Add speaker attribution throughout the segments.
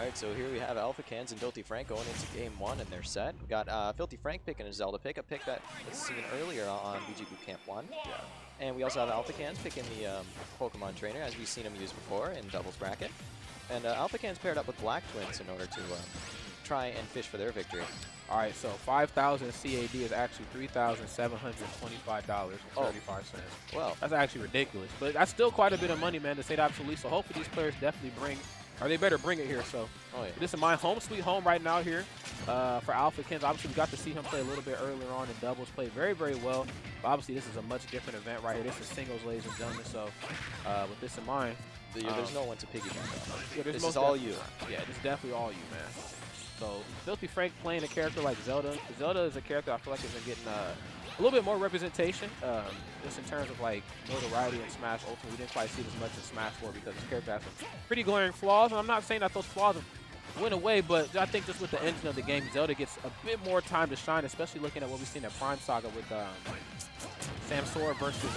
Speaker 1: Alright, so here we have Alphicans and Filthy Frank going into game 1 in their set. We got Filthy Frank picking a Zelda pick, a pick that was seen earlier on VGBootCamp 1.
Speaker 2: Yeah.
Speaker 1: And we also have Alphicans picking the Pokemon Trainer, as we've seen him use before in doubles bracket. And Alphicans paired up with Black Twins in order to try and fish for their victory.
Speaker 2: All right, so 5,000 CAD is actually $3,725.35.
Speaker 1: Well,
Speaker 2: that's actually ridiculous, but that's still quite a bit of money, man, to say the absolute least. So hopefully these players definitely bring, or they better bring it here. So this is my home sweet home right now here for Alphicans. Obviously, we got to see him play a little bit earlier on in doubles, play very, very well. But obviously, this is a much different event right here. This is singles, ladies and gentlemen. So with this in mind,
Speaker 1: there's no one to piggyback on.
Speaker 2: Yeah,
Speaker 1: this is all you.
Speaker 2: Yeah, this is definitely all you, man. So Filthy Frank playing a character like Zelda. Zelda is a character I feel like has been getting a little bit more representation, just in terms of like notoriety in Smash Ultimate. We didn't quite see it as much in Smash 4 because this character has some pretty glaring flaws. And I'm not saying that those flaws went away, but I think just with the engine of the game, Zelda gets a bit more time to shine, especially looking at what we've seen at Prime Saga with Samsora versus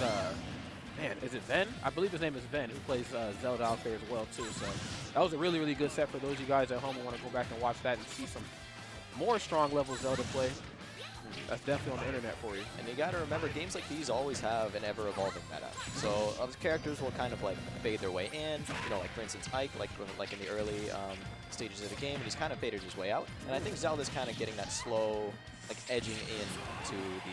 Speaker 2: man, is it Ven? I believe his name is Ven, who plays Zelda out there as well, too. So that was a really, really good set for those of you guys at home who want to go back and watch that and see some more strong level Zelda play. That's definitely on the internet for you.
Speaker 1: And you got to remember, games like these always have an ever-evolving meta. So other characters will kind of like fade their way in. You know, like for instance, Ike, like in the early stages of the game, and he's kind of faded his way out. And I think Zelda's kind of getting that slow, like edging into the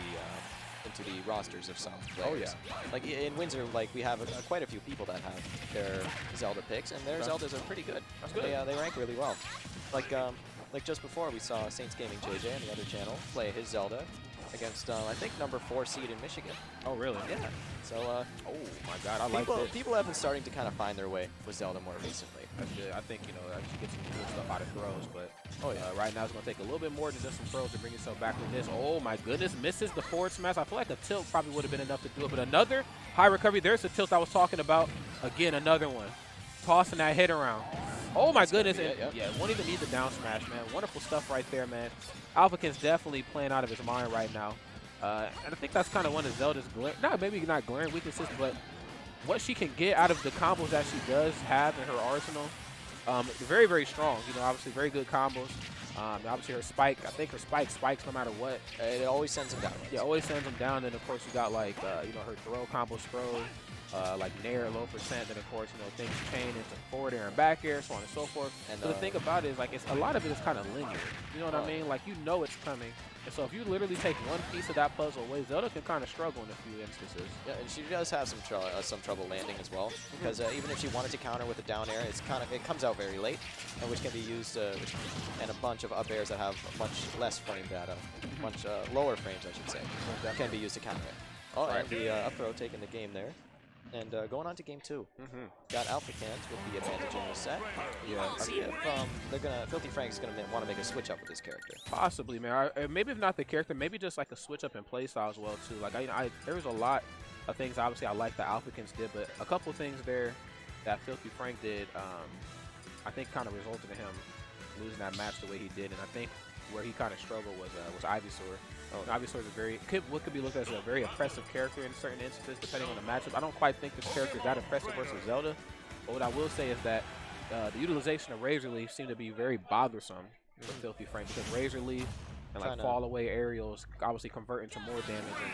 Speaker 1: rosters of some players.
Speaker 2: Oh yeah.
Speaker 1: Like in Windsor, like we have quite a few people that have their Zelda picks, and their Zeldas are pretty good.
Speaker 2: That's good.
Speaker 1: They rank really well. Like just before, we saw Saints Gaming JJ on the other channel play his Zelda against, I think, number 4 seed in Michigan.
Speaker 2: Oh, really?
Speaker 1: Yeah. So,
Speaker 2: oh my God, I like this.
Speaker 1: People have been starting to kind of find their way with Zelda more recently.
Speaker 2: That's good. I think, you know, I should get some cool stuff out of throws, but right now it's going to take a little bit more than just some throws to bring yourself back with this. Oh my goodness, misses the forward smash. I feel like a tilt probably would have been enough to do it, but another high recovery. There's the tilt I was talking about. Again, another one. Tossing that hit around. Oh my goodness, and won't even need the down smash, man. Wonderful stuff right there, man. Alphicans definitely playing out of his mind right now. And I think that's kind of one of Zelda's, maybe not glaring weaknesses, but what she can get out of the combos that she does have in her arsenal. Very, very strong. You know, obviously very good combos. Obviously her spike, I think her spikes no matter what.
Speaker 1: It always sends them down.
Speaker 2: Yeah, always sends them down. And of course you got like, you know, her throw combo throw. Like Nair, low percent, then of course, you know, things chain into forward air and back air, so on and so forth. And the thing about it is, like, a lot of it is kind of linear. You know what I mean? Like, you know it's coming. And so if you literally take one piece of that puzzle away, Zelda can kind of struggle in a few instances.
Speaker 1: Yeah, and she does have some trouble landing as well, because even if she wanted to counter with a down air, it comes out very late, and which can be used, and a bunch of up airs that have much less frame data, much lower frames, I should say, can be used to counter it. Oh, and the up throw taking the game there. And going on to game 2, got Alphicans with the advantage in this set. Yeah, see if Filthy Frank's gonna want to make a switch up with this character.
Speaker 2: Possibly, man. Maybe if not the character, maybe just like a switch up in play style as well too. Like there was a lot of things obviously I like that Alphicans did, but a couple of things there that Filthy Frank did, I think kind of resulted in him losing that match the way he did. And I think where he kind of struggled was Ivysaur. Ivysaur is what could be looked at as a very oppressive character in certain instances, depending on the matchup. I don't quite think this character is that impressive versus Zelda, but what I will say is that the utilization of Razor Leaf seemed to be very bothersome for Filthy Frank, because Razor Leaf and like fall away aerials obviously convert into more damage, and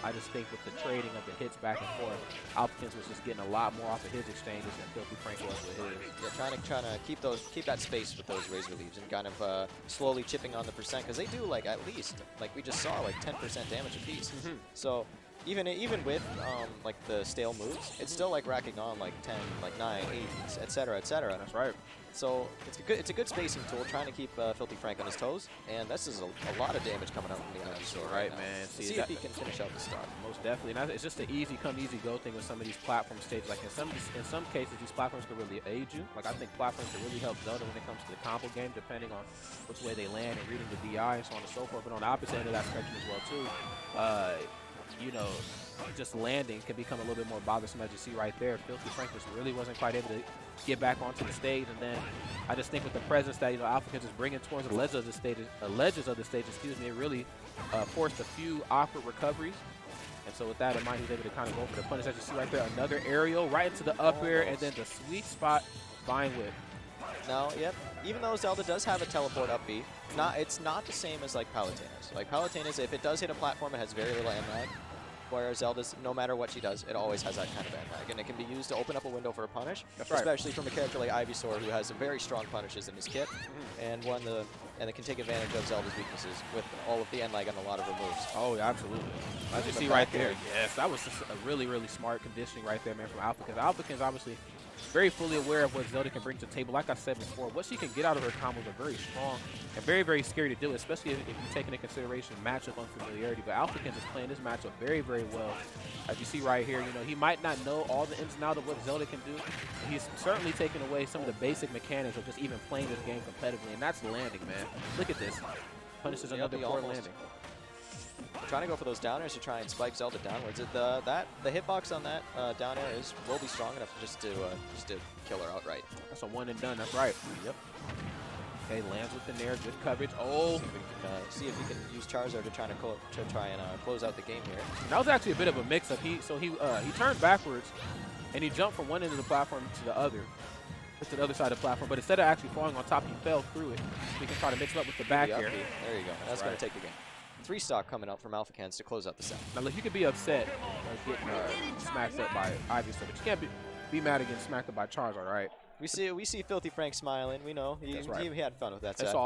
Speaker 2: I just think with the trading of the hits back and forth, Alphicans was just getting a lot more off of his exchanges than Filthy Frank was with his.
Speaker 1: Yeah, trying to keep that space with those Razor Leaves and kind of slowly chipping on the percent, because they do like at least, like we just saw, like 10% damage apiece. So even with like the stale moves, it's still like racking on like 10, like 9, 8, etc., etc.
Speaker 2: That's right.
Speaker 1: So it's a good spacing tool, trying to keep Filthy Frank on his toes, and this is a lot of damage coming out from the Ivysaur
Speaker 2: right, man.
Speaker 1: See if he can finish out the start.
Speaker 2: Most definitely, and it's just an easy come, easy go thing with some of these platform stages. Like in some cases, these platforms can really aid you. Like I think platforms can really help Zelda when it comes to the combo game, depending on which way they land and reading the DI and so on and so forth. But on the opposite end of that spectrum as well too, you know, just landing can become a little bit more bothersome, as you see right there. Filthy Frank just really wasn't quite able to get back onto the stage, and then I just think with the presence that, you know, Alphicans is bringing towards the ledges of the stage, it really forced a few awkward recoveries. And so with that in mind, he was able to kind of go for the punish. As you see right there, another aerial right into the up air, and then the sweet spot vine whip.
Speaker 1: Now, yep, even though Zelda does have a teleport up B, it's not the same as like Palutena's. Like Palutena's, if it does hit a platform, it has very little end lag. Whereas Zelda's, no matter what she does, it always has that kind of end lag. And it can be used to open up a window for a punish, especially from a character like Ivysaur, who has some very strong punishes in his kit, and it can take advantage of Zelda's weaknesses with all of the end lag and a lot of removes.
Speaker 2: Oh, yeah, absolutely. As you see right there, yes, that was just a really, really smart conditioning right there, man, from Alphicans. Alphicans obviously very fully aware of what Zelda can bring to the table. Like I said before, what she can get out of her combos are very strong and very, very scary to do, especially if you take into consideration matchup unfamiliarity. But Alphicans is playing this matchup very, very well. As you see right here, you know, he might not know all the ins and outs of what Zelda can do. He's certainly taking away some of the basic mechanics of just even playing this game competitively, and that's landing, man. Look at this. Punishes another poor landing.
Speaker 1: Trying to go for those down airs to try and spike Zelda downwards. The hitbox on that down air will be strong enough just to kill her outright.
Speaker 2: That's a one and done. That's right.
Speaker 1: Yep.
Speaker 2: Okay, lands with the nair, good coverage. Oh,
Speaker 1: see if he can use Charizard to try and close out the game here.
Speaker 2: That was actually a bit of a mix-up. He turned backwards and he jumped from one end of the platform to the other side of the platform. But instead of actually falling on top, he fell through it. So he can try to mix it up with the back air.
Speaker 1: There you go. That's going to take the game. 3-stock coming up from Alphicans to close out the set.
Speaker 2: Now, look, you could be upset getting smacked up by Ivysaur, but you can't be mad at getting smacked up by Charizard, right?
Speaker 1: We see Filthy Frank smiling. We know he had fun with that set.